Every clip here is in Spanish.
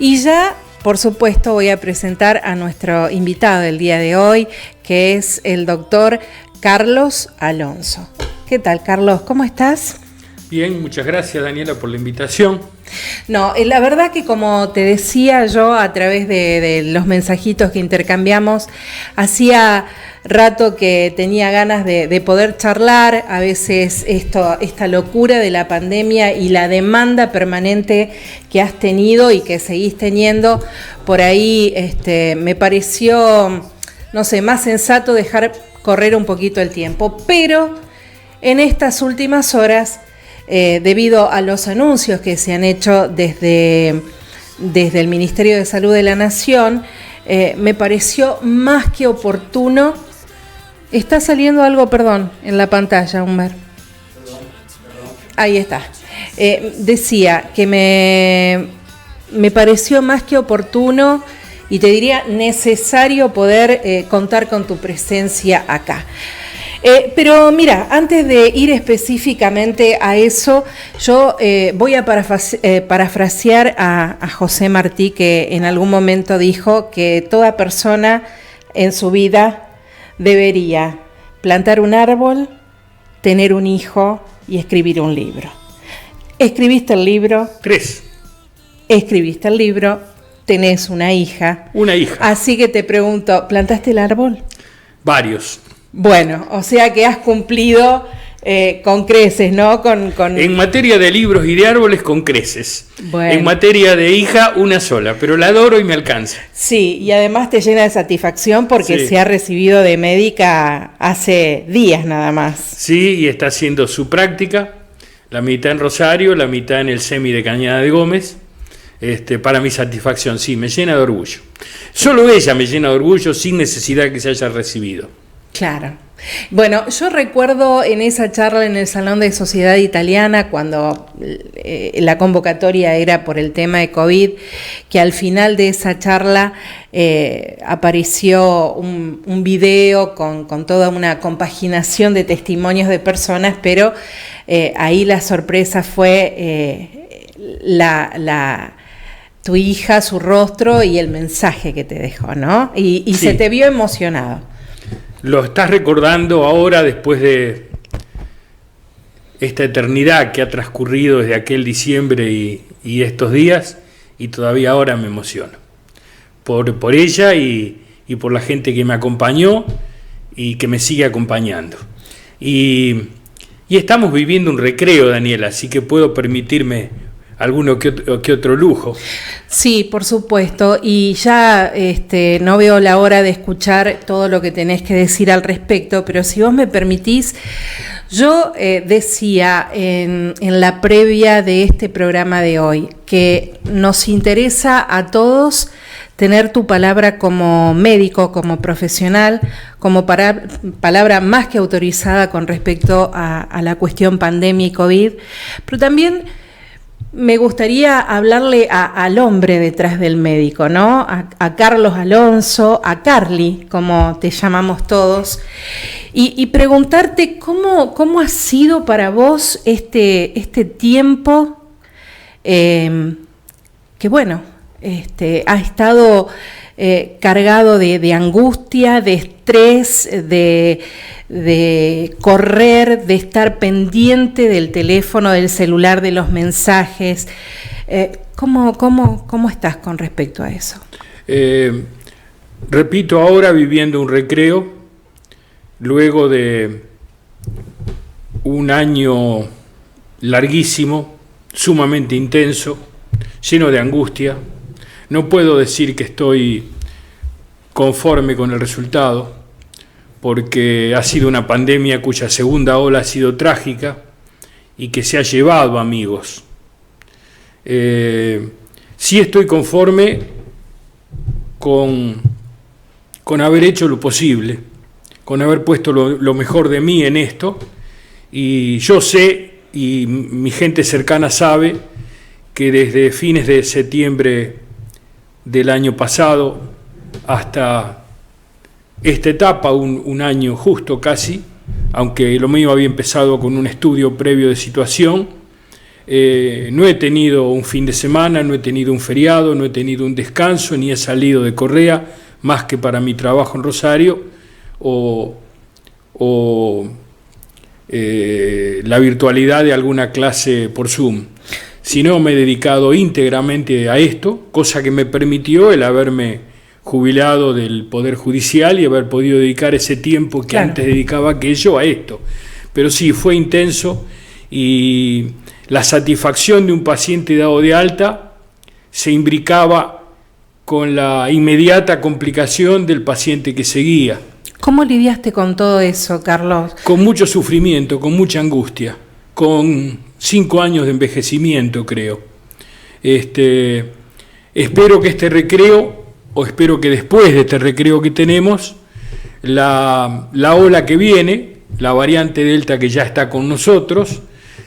Y ya, por supuesto, voy a presentar a nuestro invitado del día de hoy, que es el doctor Carlos Alonso. ¿Qué tal, Carlos? ¿Cómo estás? Bien, muchas gracias, Daniela, por la invitación. No, la verdad que como te decía yo a través de los mensajitos que intercambiamos, hacía rato que tenía ganas de poder charlar. A veces esta locura de la pandemia y la demanda permanente que has tenido y que seguís teniendo, por ahí me pareció, no sé, más sensato dejar correr un poquito el tiempo. Pero en estas últimas horas, debido a los anuncios que se han hecho desde el Ministerio de Salud de la Nación, me pareció más que oportuno. Está saliendo algo, perdón, en la pantalla, Humber. Ahí está. Decía que me pareció más que oportuno y te diría necesario poder contar con tu presencia acá. Pero mira, antes de ir específicamente a eso, yo voy a parafrasear a José Martí, que en algún momento dijo que toda persona en su vida debería plantar un árbol, tener un hijo y escribir un libro. ¿Escribiste el libro? 3. Escribiste el libro, tenés una hija. Una hija. Así que te pregunto, ¿plantaste el árbol? Varios. Bueno, o sea que has cumplido con creces, ¿no? En materia de libros y de árboles, con creces. Bueno. En materia de hija, una sola, pero la adoro y me alcanza. Sí, y además te llena de satisfacción porque sí. Se ha recibido de médica hace días nada más. Sí, y está haciendo su práctica, la mitad en Rosario, la mitad en el SEMI de Cañada de Gómez. Para mi satisfacción, sí, me llena de orgullo. Solo ella me llena de orgullo sin necesidad que se haya recibido. Claro. Bueno, yo recuerdo en esa charla en el Salón de Sociedad Italiana, cuando la convocatoria era por el tema de COVID, que al final de esa charla apareció un video con toda una compaginación de testimonios de personas, pero ahí la sorpresa fue tu hija, su rostro y el mensaje que te dejó, ¿no? Y sí. Se te vio emocionado. Lo estás recordando ahora después de esta eternidad que ha transcurrido desde aquel diciembre y estos días, y todavía ahora me emociono. Por ella y por la gente que me acompañó y que me sigue acompañando. Y estamos viviendo un recreo, Daniela, así que puedo permitirme alguno que otro lujo. Sí, por supuesto, y ya no veo la hora de escuchar todo lo que tenés que decir al respecto, pero si vos me permitís, yo decía en la previa de este programa de hoy que nos interesa a todos tener tu palabra como médico, como profesional, como palabra más que autorizada con respecto a la cuestión pandemia y COVID, pero también me gustaría hablarle al hombre detrás del médico, ¿no? A Carlos Alonso, a Carly, como te llamamos todos, y preguntarte cómo ha sido para vos este tiempo que, bueno, ha estado cargado de angustia, de estrés, de correr, de estar pendiente del teléfono, del celular, de los mensajes. ¿Cómo estás con respecto a eso? Repito, ahora viviendo un recreo, luego de un año larguísimo, sumamente intenso, lleno de angustia. No puedo decir que estoy conforme con el resultado, porque ha sido una pandemia cuya segunda ola ha sido trágica y que se ha llevado amigos. Sí estoy conforme con haber hecho lo posible, con haber puesto lo mejor de mí en esto, y yo sé, y mi gente cercana sabe, que desde fines de septiembre del año pasado hasta esta etapa, un año justo casi, aunque lo mío había empezado con un estudio previo de situación, No he tenido un fin de semana, no he tenido un feriado, no he tenido un descanso, ni he salido de Correa, más que para mi trabajo en Rosario o la virtualidad de alguna clase por Zoom. Sino me he dedicado íntegramente a esto, cosa que me permitió el haberme jubilado del Poder Judicial y haber podido dedicar ese tiempo que antes dedicaba aquello a esto. Pero sí, fue intenso, y la satisfacción de un paciente dado de alta se imbricaba con la inmediata complicación del paciente que seguía. ¿Cómo lidiaste con todo eso, Carlos? Con mucho sufrimiento, con mucha angustia, con 5 años de envejecimiento, creo. Espero que este recreo, o espero que después de este recreo que tenemos, la ola que viene, la variante Delta que ya está con nosotros,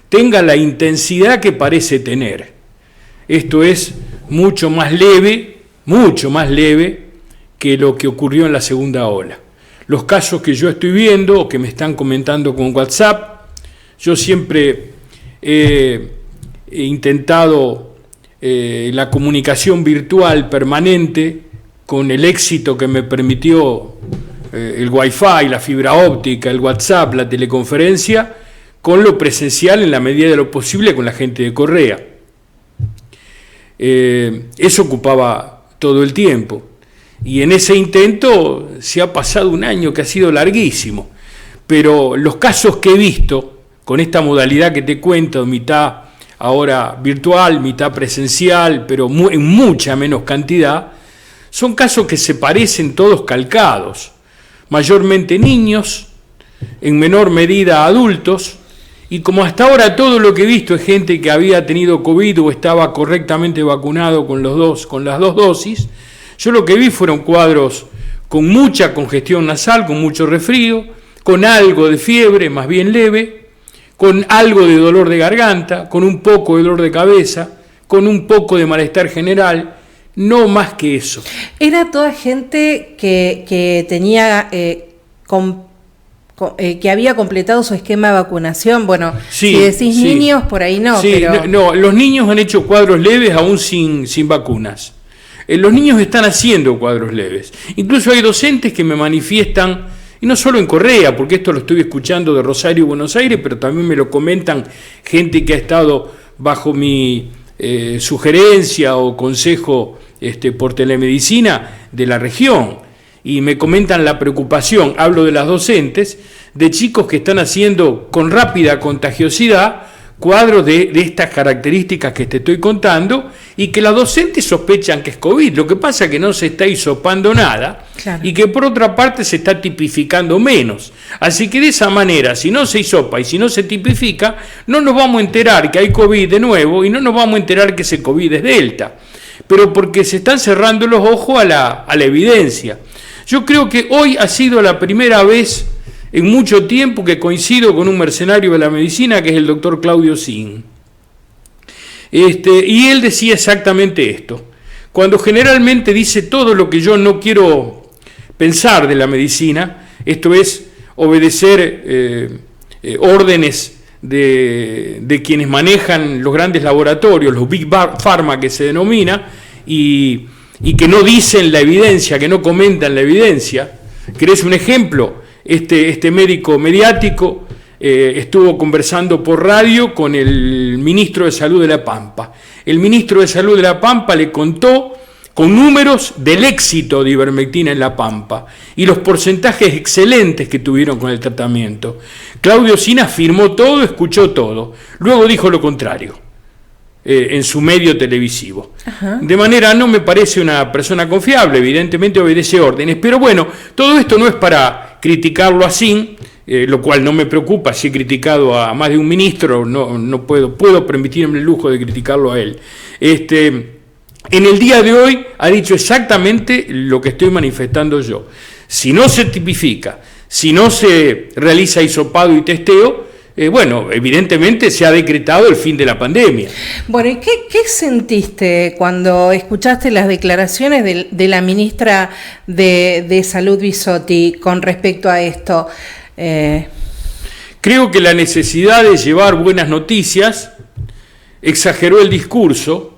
tenga la intensidad que parece tener. Esto es mucho más leve que lo que ocurrió en la segunda ola. Los casos que yo estoy viendo o que me están comentando con WhatsApp, yo siempre he intentado la comunicación virtual permanente con el éxito que me permitió el Wi-Fi, la fibra óptica, el WhatsApp, la teleconferencia, con lo presencial en la medida de lo posible con la gente de Correa. Eso ocupaba todo el tiempo. Y en ese intento se ha pasado un año que ha sido larguísimo. Pero los casos que he visto, con esta modalidad que te cuento, mitad ahora virtual, mitad presencial, pero en mucha menos cantidad, son casos que se parecen todos calcados. Mayormente niños, en menor medida adultos, y como hasta ahora todo lo que he visto es gente que había tenido COVID o estaba correctamente vacunado con las dos dosis, yo lo que vi fueron cuadros con mucha congestión nasal, con mucho resfrío, con algo de fiebre, más bien leve, con algo de dolor de garganta, con un poco de dolor de cabeza, con un poco de malestar general, no más que eso. Era toda gente que tenía que había completado su esquema de vacunación. Bueno, sí, si decís sí. Niños, por ahí no. Sí, pero... no, los niños han hecho cuadros leves aún sin vacunas. Los niños están haciendo cuadros leves. Incluso hay docentes que me manifiestan, y no solo en Correa, porque esto lo estoy escuchando de Rosario y Buenos Aires, pero también me lo comentan gente que ha estado bajo mi sugerencia o consejo por telemedicina de la región, y me comentan la preocupación, hablo de las docentes, de chicos que están haciendo con rápida contagiosidad cuadros de estas características que te estoy contando, y que las docentes sospechan que es COVID. Lo que pasa es que no se está hisopando nada, claro, y que por otra parte se está tipificando menos. Así que de esa manera, si no se hisopa y si no se tipifica, no nos vamos a enterar que hay COVID de nuevo y no nos vamos a enterar que ese COVID es Delta. Pero porque se están cerrando los ojos a la evidencia. Yo creo que hoy ha sido la primera vez en mucho tiempo que coincido con un mercenario de la medicina, que es el doctor Claudio Zin. Y él decía exactamente esto. Cuando generalmente dice todo lo que yo no quiero pensar de la medicina, esto es obedecer órdenes de quienes manejan los grandes laboratorios, los Big Pharma que se denomina, y que no dicen la evidencia, que no comentan la evidencia. ¿Querés un ejemplo? Este médico mediático estuvo conversando por radio con el ministro de Salud de La Pampa. El ministro de Salud de La Pampa le contó con números del éxito de ivermectina en La Pampa y los porcentajes excelentes que tuvieron con el tratamiento. Claudio Zin afirmó todo, escuchó todo, luego dijo lo contrario en su medio televisivo. Ajá. De manera, no me parece una persona confiable, evidentemente obedece órdenes, pero bueno, todo esto no es para criticarlo así, lo cual no me preocupa. Si he criticado a más de un ministro, no puedo permitirme el lujo de criticarlo a él. En el día de hoy ha dicho exactamente lo que estoy manifestando yo. Si no se tipifica, si no se realiza hisopado y testeo, bueno, evidentemente se ha decretado el fin de la pandemia. Bueno, ¿y qué sentiste cuando escuchaste las declaraciones de la ministra de Salud, Bisotti, con respecto a esto? Creo que la necesidad de llevar buenas noticias exageró el discurso,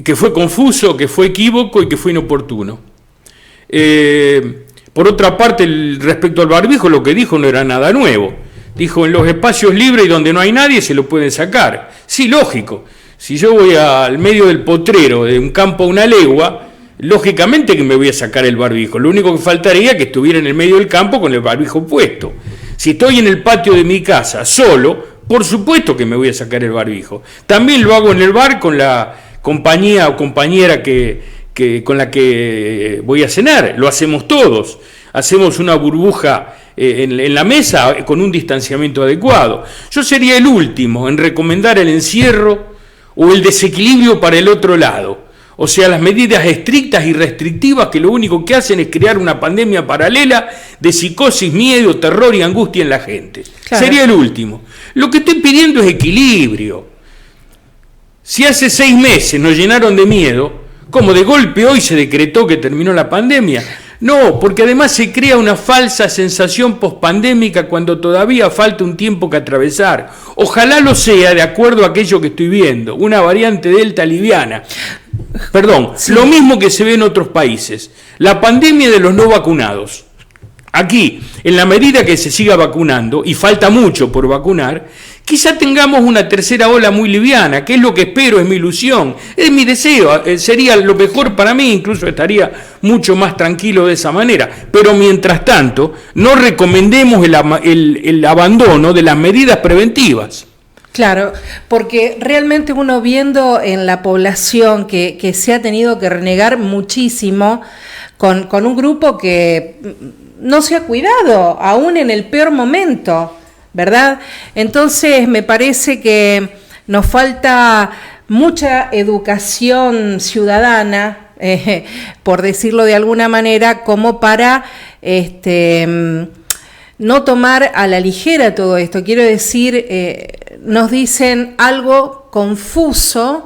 que fue confuso, que fue equívoco y que fue inoportuno. Por otra parte, respecto al barbijo, lo que dijo no era nada nuevo. Dijo, en los espacios libres y donde no hay nadie se lo pueden sacar. Sí, lógico. Si yo voy al medio del potrero, de un campo a una legua, lógicamente que me voy a sacar el barbijo. Lo único que faltaría es que estuviera en el medio del campo con el barbijo puesto. Si estoy en el patio de mi casa solo, por supuesto que me voy a sacar el barbijo. También lo hago en el bar con la compañía o compañera con la que voy a cenar. Lo hacemos todos. Hacemos una burbuja en la mesa con un distanciamiento adecuado. Yo sería el último en recomendar el encierro o el desequilibrio para el otro lado. O sea, las medidas estrictas y restrictivas que lo único que hacen es crear una pandemia paralela de psicosis, miedo, terror y angustia en la gente. Claro. Sería el último. Lo que estoy pidiendo es equilibrio. Si hace 6 meses nos llenaron de miedo, ¿cómo de golpe hoy se decretó que terminó la pandemia? No, porque además se crea una falsa sensación pospandémica cuando todavía falta un tiempo que atravesar. Ojalá lo sea de acuerdo a aquello que estoy viendo, una variante Delta liviana. Perdón, sí. Lo mismo que se ve en otros países, la pandemia de los no vacunados. Aquí, en la medida que se siga vacunando, y falta mucho por vacunar, quizá tengamos una tercera ola muy liviana, que es lo que espero, es mi ilusión, es mi deseo, sería lo mejor para mí, incluso estaría mucho más tranquilo de esa manera. Pero mientras tanto, no recomendemos el abandono de las medidas preventivas. Claro, porque realmente uno viendo en la población que se ha tenido que renegar muchísimo con un grupo que no se ha cuidado, aún en el peor momento, ¿verdad? Entonces me parece que nos falta mucha educación ciudadana, por decirlo de alguna manera, como para no tomar a la ligera todo esto. Quiero decir, nos dicen algo confuso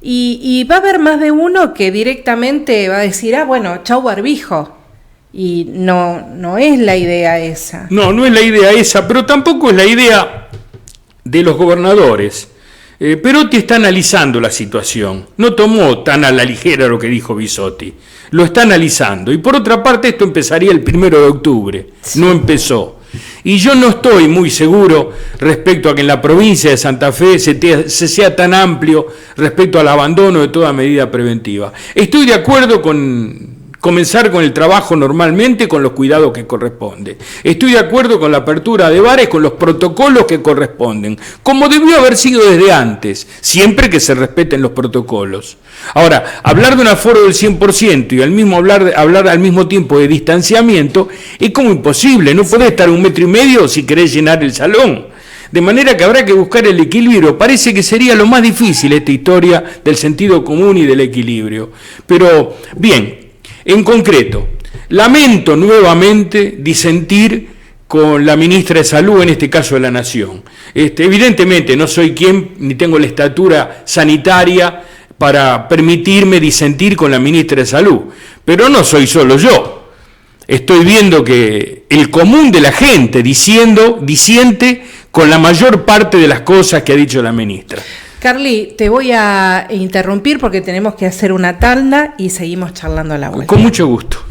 y va a haber más de uno que directamente va a decir, bueno, chau barbijo. Y no es la idea esa. No es la idea esa, pero tampoco es la idea de los gobernadores. Perotti está analizando la situación, no tomó tan a la ligera lo que dijo Bisotti, lo está analizando. Y por otra parte, esto empezaría el 1 de octubre, no empezó. Y yo no estoy muy seguro respecto a que en la provincia de Santa Fe se sea tan amplio respecto al abandono de toda medida preventiva. Estoy de acuerdo con comenzar con el trabajo normalmente, con los cuidados que corresponden. Estoy de acuerdo con la apertura de bares, con los protocolos que corresponden, como debió haber sido desde antes, siempre que se respeten los protocolos. Ahora, hablar de un aforo del 100% y hablar al mismo tiempo de distanciamiento es como imposible. No podés estar 1,5 metros si querés llenar el salón. De manera que habrá que buscar el equilibrio. Parece que sería lo más difícil esta historia del sentido común y del equilibrio. Pero, bien, en concreto, lamento nuevamente disentir con la ministra de Salud, en este caso de la Nación. Evidentemente no soy quien, ni tengo la estatura sanitaria para permitirme disentir con la ministra de Salud, pero no soy solo yo. Estoy viendo que el común de la gente disiente con la mayor parte de las cosas que ha dicho la ministra. Carly, te voy a interrumpir porque tenemos que hacer una tanda y seguimos charlando a la vuelta. Con mucho gusto.